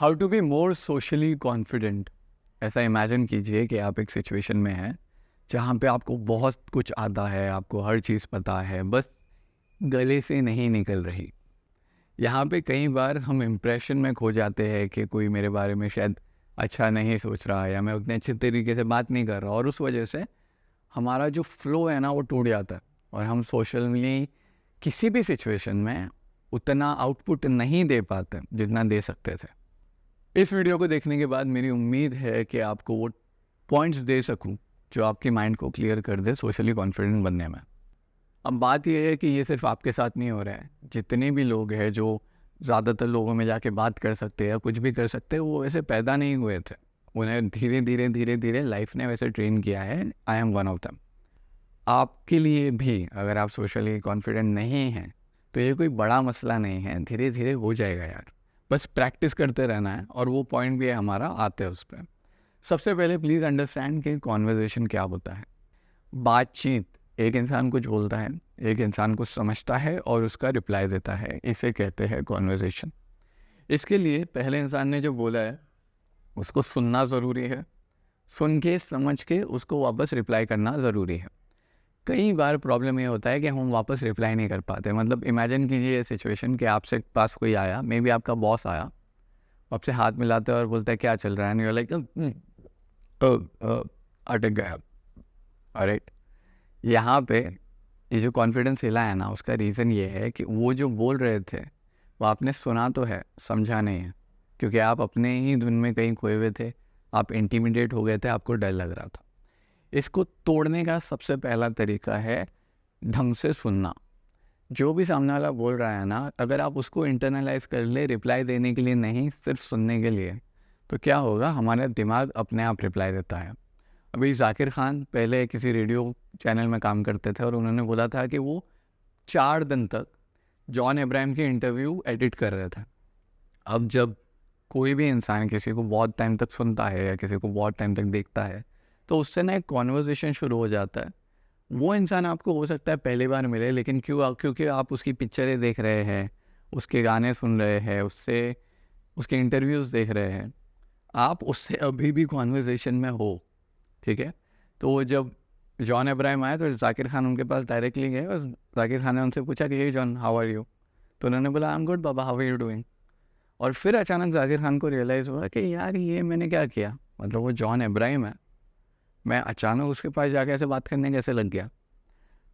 How to be more socially confident. ऐसा imagine कीजिए कि आप एक सिचुएशन में हैं जहाँ पे आपको बहुत कुछ आता है, आपको हर चीज़ पता है, बस गले से नहीं निकल रही। यहाँ पे कई बार हम इम्प्रेशन में खो जाते हैं कि कोई मेरे बारे में शायद अच्छा नहीं सोच रहा है या मैं उतने अच्छे तरीके से बात नहीं कर रहा, और उस वजह से हमारा जो फ्लो है ना वो टूट जाता है और हम सोशली किसी भी सिचुएशन में उतना आउटपुट नहीं दे पाते जितना दे सकते थे। इस वीडियो को देखने के बाद मेरी उम्मीद है कि आपको वो पॉइंट्स दे सकूं जो आपके माइंड को क्लियर कर दे सोशली कॉन्फिडेंट बनने में। अब बात यह है कि ये सिर्फ आपके साथ नहीं हो रहा है। जितने भी लोग हैं जो ज़्यादातर लोगों में जाके बात कर सकते हैं या कुछ भी कर सकते हैं, वो वैसे पैदा नहीं हुए थे। उन्हें धीरे धीरे धीरे धीरे लाइफ ने वैसे ट्रेन किया है। I am one of them. आपके लिए भी अगर आप सोशली कॉन्फिडेंट नहीं हैं तो ये कोई बड़ा मसला नहीं है, धीरे धीरे हो जाएगा यार। बस प्रैक्टिस करते रहना है और वो पॉइंट भी हमारा आते हैं उस पर। सबसे पहले प्लीज़ अंडरस्टैंड कि कॉन्वर्जेशन क्या होता है। बातचीत, एक इंसान कुछ बोलता है, एक इंसान कुछ समझता है और उसका रिप्लाई देता है, इसे कहते हैं कॉन्वर्जेशन। इसके लिए पहले इंसान ने जो बोला है उसको सुनना ज़रूरी है, सुन के समझ के उसको वापस रिप्लाई करना ज़रूरी है। कई बार प्रॉब्लम ये होता है कि हम वापस रिप्लाई नहीं कर पाते। मतलब इमेजिन कीजिए ये सिचुएशन कि आपसे पास कोई आया, मे बी आपका बॉस आया, आपसे हाथ मिलाते हैं और बोलता है क्या चल रहा है, एंड यू आर लाइक अटक गया। ऑलराइट, यहाँ पे ये जो कॉन्फिडेंस हिला है ना, उसका रीज़न ये है कि वो जो बोल रहे थे वो आपने सुना तो है, समझा नहीं है, क्योंकि आप अपने ही धुन में कहीं खोए हुए थे, आप इंटिमिडेट हो गए थे, आपको डर लग रहा था। इसको तोड़ने का सबसे पहला तरीका है ढंग से सुनना। जो भी सामने वाला बोल रहा है ना, अगर आप उसको इंटरनलाइज कर ले, रिप्लाई देने के लिए नहीं, सिर्फ सुनने के लिए, तो क्या होगा, हमारा दिमाग अपने आप रिप्लाई देता है। अभी जाकिर खान पहले किसी रेडियो चैनल में काम करते थे और उन्होंने बोला था कि वो 4 दिन तक जॉन अब्राहम की इंटरव्यू एडिट कर रहे थे। अब जब कोई भी इंसान किसी को बहुत टाइम तक सुनता है या किसी को बहुत टाइम तक देखता है, तो उससे ना एक कॉन्वर्जेशन शुरू हो जाता है। वो इंसान आपको हो सकता है पहली बार मिले, लेकिन क्योंकि आप उसकी पिक्चरें देख रहे हैं, उसके गाने सुन रहे हैं, उससे उसके इंटरव्यूज़ देख रहे हैं, आप उससे अभी भी कॉन्वर्जेशन में हो। ठीक है, तो जब जॉन अब्राहम आए तो जाकिर खान उनके पास डायरेक्टली गए और जाकिर खान ने उनसे पूछा कि hey John, how are you? तो उन्होंने बोला आई एम गुड बाबा, हाउ आर यू डूइंग? और फिर अचानक जाकिर खान को रियलाइज़ हुआ कि यार ये मैंने क्या किया, मतलब वो जॉन अब्राहम है, मैं अचानक उसके पास जाके ऐसे बात करने कैसे लग गया।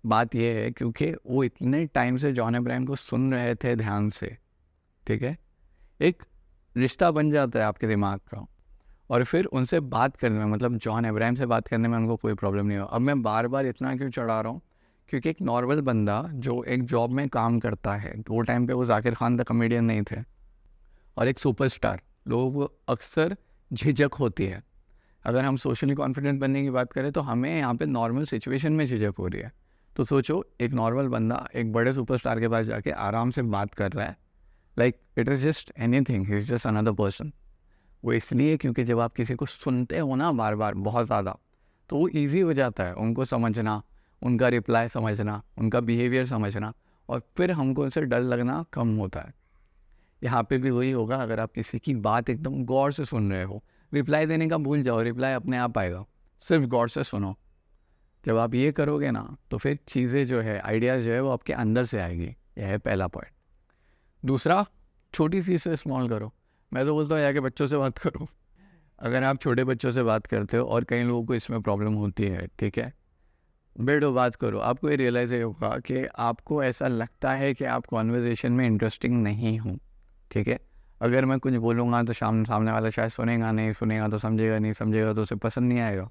बात यह है क्योंकि वो इतने टाइम से जॉन अब्राहम को सुन रहे थे ध्यान से। ठीक है, एक रिश्ता बन जाता है आपके दिमाग का, और फिर उनसे बात करने में, मतलब जॉन अब्राहम से बात करने में उनको कोई प्रॉब्लम नहीं हो। अब मैं बार बार इतना क्यों चढ़ा रहा हूँ, क्योंकि एक नॉर्मल बंदा जो एक जॉब में काम करता है, तो वो टाइम पे वो जाकिर खान द कॉमेडियन नहीं थे, और एक सुपरस्टार, लोगों को अक्सर झिझक होती है। अगर हम सोशली कॉन्फिडेंट बनने की बात करें तो हमें यहाँ पे नॉर्मल सिचुएशन में झिझक हो रही है। तो सोचो, एक नॉर्मल बंदा एक बड़े सुपरस्टार के पास जाके आराम से बात कर रहा है, like it is just anything, he is just another person. वो इसलिए क्योंकि जब आप किसी को सुनते हो ना बार बार बहुत ज़्यादा, तो वो ईजी हो जाता है उनको समझना, उनका रिप्लाई समझना, उनका बिहेवियर समझना, और फिर हमको उनसे डर लगना कम होता है। यहाँ पे भी वही होगा, अगर आप किसी की बात एकदम गौर से सुन रहे हो, रिप्लाई देने का भूल जाओ, रिप्लाई अपने आप आएगा, सिर्फ गौर से सुनो। जब आप ये करोगे ना, तो फिर चीज़ें जो है, आइडियाज़ जो है, वो आपके अंदर से आएगी। यह है पहला पॉइंट। दूसरा, छोटी सी से स्मॉल करो। मैं तो बोलता हूँ जाके बच्चों से बात करो। अगर आप छोटे बच्चों से बात करते हो, और कई लोगों को इसमें प्रॉब्लम होती है, ठीक है, बैठो बात करो, आपको ये रियलाइज़ होगा कि आपको ऐसा लगता है कि आप कॉन्वर्जेशन में इंटरेस्टिंग नहीं हो। ठीक है, अगर मैं कुछ बोलूँगा तो सामने वाला शायद सुनेगा नहीं, सुनेगा तो समझेगा नहीं, समझेगा तो उसे पसंद नहीं आएगा।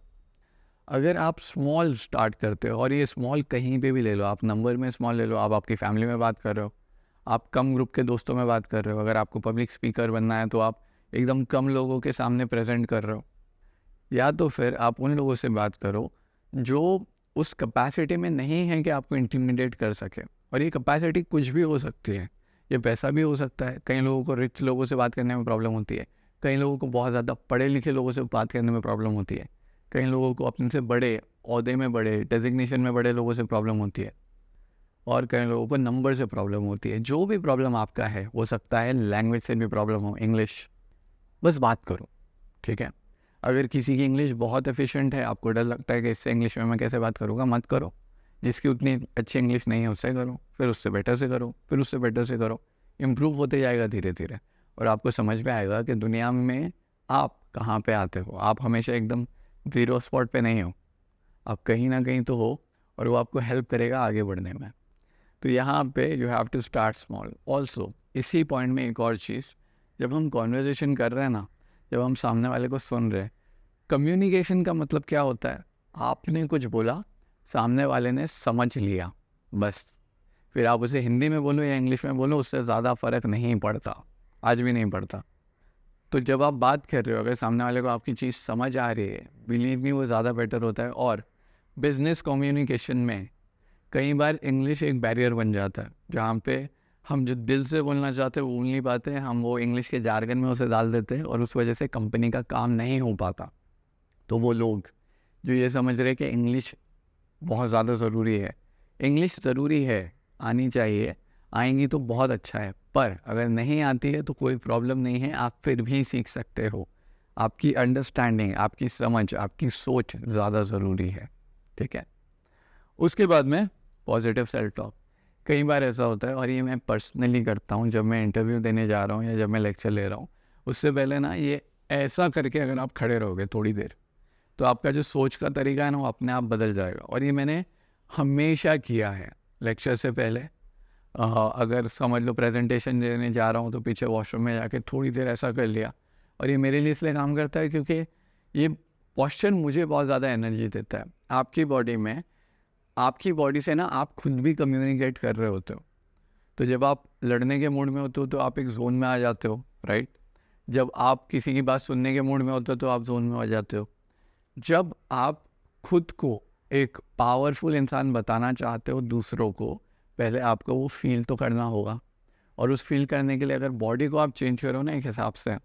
अगर आप स्मॉल स्टार्ट करते हो, और ये स्मॉल कहीं पे भी ले लो, आप नंबर में स्मॉल ले लो, आप आपकी फैमिली में बात कर रहे हो, आप कम ग्रुप के दोस्तों में बात कर रहे हो, अगर आपको पब्लिक स्पीकर बनना है तो आप एकदम कम लोगों के सामने प्रेजेंट कर रहे हो, या तो फिर आप उन लोगों से बात करो जो उस कैपेसिटी में नहीं है कि आपको इंटिमिडेट कर सके। और ये कैपेसिटी कुछ भी हो सकती है, ये पैसा भी हो सकता है। कई लोगों को रिच लोगों से बात करने में प्रॉब्लम होती है, कई लोगों को बहुत ज़्यादा पढ़े लिखे लोगों से बात करने में प्रॉब्लम होती है, कई लोगों को अपने से बड़े ओहदे में, बड़े डेजिग्नेशन में बड़े लोगों से प्रॉब्लम होती है, और कई लोगों को नंबर से प्रॉब्लम होती है। जो भी प्रॉब्लम आपका है, हो सकता है लैंग्वेज से भी प्रॉब्लम हो, इंग्लिश, बस बात करो, ठीक है। अगर किसी की इंग्लिश बहुत एफिशिएंट है, आपको डर लगता है कि इससे इंग्लिश में मैं कैसे बात करूँगा, मत करो। जिसकी उतनी अच्छी इंग्लिश नहीं है उससे करो, फिर उससे बेटर से करो, फिर उससे बेटर से करो। इम्प्रूव होते जाएगा धीरे धीरे, और आपको समझ में आएगा कि दुनिया में आप कहाँ पे आते हो। आप हमेशा एकदम ज़ीरो स्पॉट पे नहीं हो, आप कहीं ना कहीं तो हो, और वो आपको हेल्प करेगा आगे बढ़ने में। तो यहाँ पे you have to start small. Also इसी पॉइंट में एक और चीज़, जब हम कॉन्वर्जेसन कर रहे हैं ना, जब हम सामने वाले को सुन रहे हैं, कम्युनिकेशन का मतलब क्या होता है? आपने कुछ बोला, सामने वाले ने समझ लिया, बस। फिर आप उसे हिंदी में बोलो या इंग्लिश में बोलो, उससे ज़्यादा फ़र्क नहीं पड़ता, आज भी नहीं पड़ता। तो जब आप बात कर रहे हो, अगर सामने वाले को आपकी चीज़ समझ आ रही है, बिलीव मी, वो ज़्यादा बेटर होता है। और बिजनेस कम्युनिकेशन में कई बार इंग्लिश एक बैरियर बन जाता है, जहाँ पे हम जो दिल से बोलना चाहते हैं वो बोल नहीं पाते, हम वो इंग्लिश के जार्गन में उसे डाल देते हैं, और उस वजह से कंपनी का काम नहीं हो पाता। तो वो लोग जो ये समझ रहे हैं कि इंग्लिश बहुत ज़्यादा ज़रूरी है, इंग्लिश ज़रूरी है, आनी चाहिए, आएंगी तो बहुत अच्छा है, पर अगर नहीं आती है तो कोई प्रॉब्लम नहीं है, आप फिर भी सीख सकते हो। आपकी अंडरस्टैंडिंग, आपकी समझ, आपकी सोच ज़्यादा ज़रूरी है, ठीक है। उसके बाद में पॉजिटिव सेल्फ टॉक। कई बार ऐसा होता है, और ये मैं पर्सनली करता हूँ, जब मैं इंटरव्यू देने जा रहा हूँ या जब मैं लेक्चर ले रहा हूँ, उससे पहले ना ये ऐसा करके अगर आप खड़े रहोगे थोड़ी देर, तो आपका जो सोच का तरीका है ना, वो अपने आप बदल जाएगा। और ये मैंने हमेशा किया है लेक्चर से पहले। अगर समझ लो प्रेजेंटेशन देने जा रहा हूँ तो पीछे वॉशरूम में जाके थोड़ी देर ऐसा कर लिया। और ये मेरे लिए इसलिए काम करता है क्योंकि ये पॉस्चर मुझे बहुत ज़्यादा एनर्जी देता है। आपकी बॉडी में, आपकी बॉडी से ना आप खुद भी कम्युनिकेट कर रहे होते हो। तो जब आप लड़ने के मूड में होते हो तो आप एक जोन में आ जाते हो, राइट। जब आप किसी की बात सुनने के मूड में होते हो तो आप जोन में आ जाते हो। जब आप खुद को एक पावरफुल इंसान बताना चाहते हो दूसरों को, पहले आपको वो फील तो करना होगा। और उस फील करने के लिए अगर बॉडी को आप चेंज करो ना एक हिसाब से,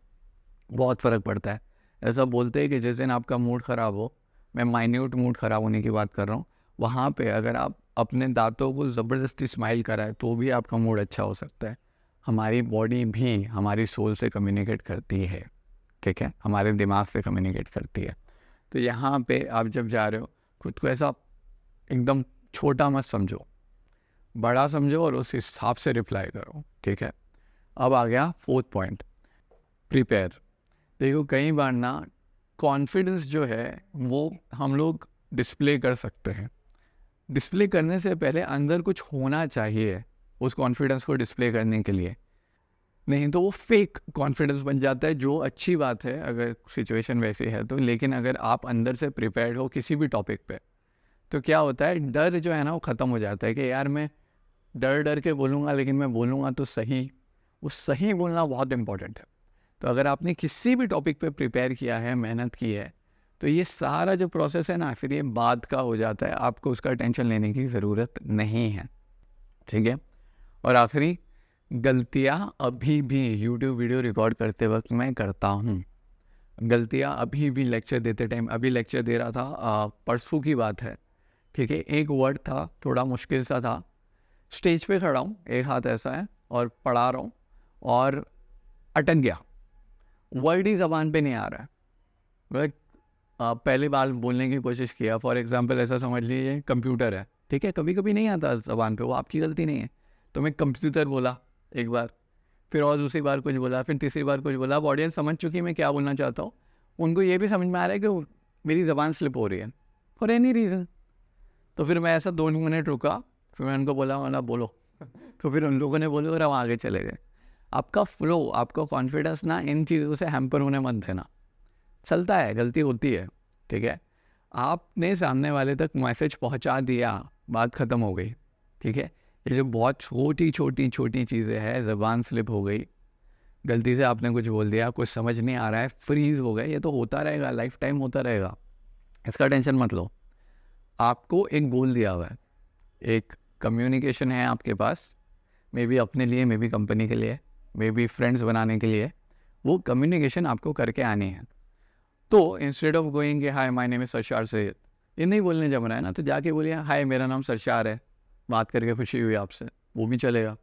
बहुत फ़र्क पड़ता है। ऐसा बोलते हैं कि जिस दिन आपका मूड ख़राब हो, मैं माइन्यूट मूड ख़राब होने की बात कर रहा हूँ, वहाँ पे अगर आप अपने दांतों को ज़बरदस्ती स्माइल कराए तो भी आपका मूड अच्छा हो सकता है। हमारी बॉडी भी हमारी सोल से कम्युनिकेट करती है, ठीक है, हमारे दिमाग से कम्युनिकेट करती है। तो यहाँ पे आप जब जा रहे हो, खुद को ऐसा एकदम छोटा मत समझो, बड़ा समझो और उस हिसाब से रिप्लाई करो, ठीक है। अब आ गया फोर्थ पॉइंट, प्रिपेयर। देखो कई बार ना कॉन्फिडेंस जो है वो हम लोग डिस्प्ले कर सकते हैं। डिस्प्ले करने से पहले अंदर कुछ होना चाहिए उस कॉन्फिडेंस को डिस्प्ले करने के लिए, नहीं तो वो फेक कॉन्फिडेंस बन जाता है, जो अच्छी बात है अगर सिचुएशन वैसी है तो। लेकिन अगर आप अंदर से प्रिपेयर्ड हो किसी भी टॉपिक पे, तो क्या होता है, डर जो है ना वो ख़त्म हो जाता है कि यार मैं डर डर के बोलूँगा, लेकिन मैं बोलूँगा तो सही। वो सही बोलना बहुत इंपॉर्टेंट है। तो अगर आपने किसी भी टॉपिक पे प्रिपेयर किया है, मेहनत की है, तो ये सारा जो प्रोसेस है ना, फिर ये बाद का हो जाता है, आपको उसका टेंशन लेने की ज़रूरत नहीं है, ठीक है। और आखिरी, गलतियाँ अभी भी यूट्यूब वीडियो रिकॉर्ड करते वक्त मैं करता हूँ। गलतियाँ अभी भी लेक्चर देते टाइम, अभी लेक्चर दे रहा था, परसों की बात है, ठीक है। एक वर्ड था थोड़ा मुश्किल सा था, स्टेज पे खड़ा हूँ, एक हाथ ऐसा है और पढ़ा रहा हूँ, और अटक गया, वर्ड ही ज़बान पे नहीं आ रहा है। मतलब पहली बार बोलने की कोशिश किया, फॉर एग्जांपल ऐसा समझ लीजिए कंप्यूटर है, ठीक है, कभी कभी नहीं आता ज़बान पे, वो आपकी गलती नहीं है। तो मैं कंप्यूटर बोला एक बार, फिर और दूसरी बार कुछ बोला, फिर तीसरी बार कुछ बोला। अब ऑडियंस समझ चुकी है मैं क्या बोलना चाहता हूँ, उनको ये भी समझ में आ रहा है कि मेरी ज़बान स्लिप हो रही है फॉर एनी रीज़न। तो फिर मैं ऐसा 2 मिनट रुका, फिर मैं उनको बोला बोलो। तो फिर उन लोगों ने बोले और हम आगे चले गए। आपका फ्लो, आपका कॉन्फिडेंस ना इन चीज़ों से हैम्पर होने मत देना। चलता है, गलती होती है, ठीक है। आपने सामने वाले तक मैसेज पहुंचा दिया, बात ख़त्म हो गई, ठीक है। ये जो बहुत छोटी छोटी छोटी चीज़ें हैं, ज़बान स्लिप हो गई, गलती से आपने कुछ बोल दिया, कुछ समझ नहीं आ रहा है, फ्रीज हो गए, ये तो होता रहेगा, लाइफ टाइम होता रहेगा, इसका टेंशन मत लो। आपको एक गोल दिया हुआ है, एक कम्युनिकेशन है आपके पास, मे बी अपने लिए, मे बी कंपनी के लिए, मे बी फ्रेंड्स बनाने के लिए, वो कम्युनिकेशन आपको करके आनी है। तो instead of going hi my name is Sarshar Syed, ये नहीं बोलने जम रहा है ना, तो जाके बोलिए हाय मेरा नाम सरशार है, बात करके खुशी हुई आपसे, वो भी चलेगा।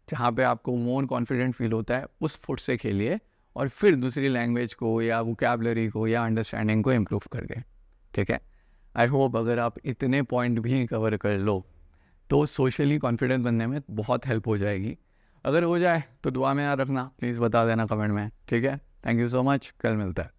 जहाँ पे आपको मोर कॉन्फिडेंट फील होता है उस फुट से खेलिए, और फिर दूसरी लैंग्वेज को या वोकैबलरी को या अंडरस्टैंडिंग को इम्प्रूव कर दें। ठीक है, आई होप अगर आप इतने पॉइंट भी कवर कर लो तो सोशली कॉन्फिडेंट बनने में बहुत हेल्प हो जाएगी। अगर हो जाए तो दुआ में याद रखना, प्लीज़ बता देना कमेंट में। ठीक है, थैंक यू सो मच, कल मिलता है।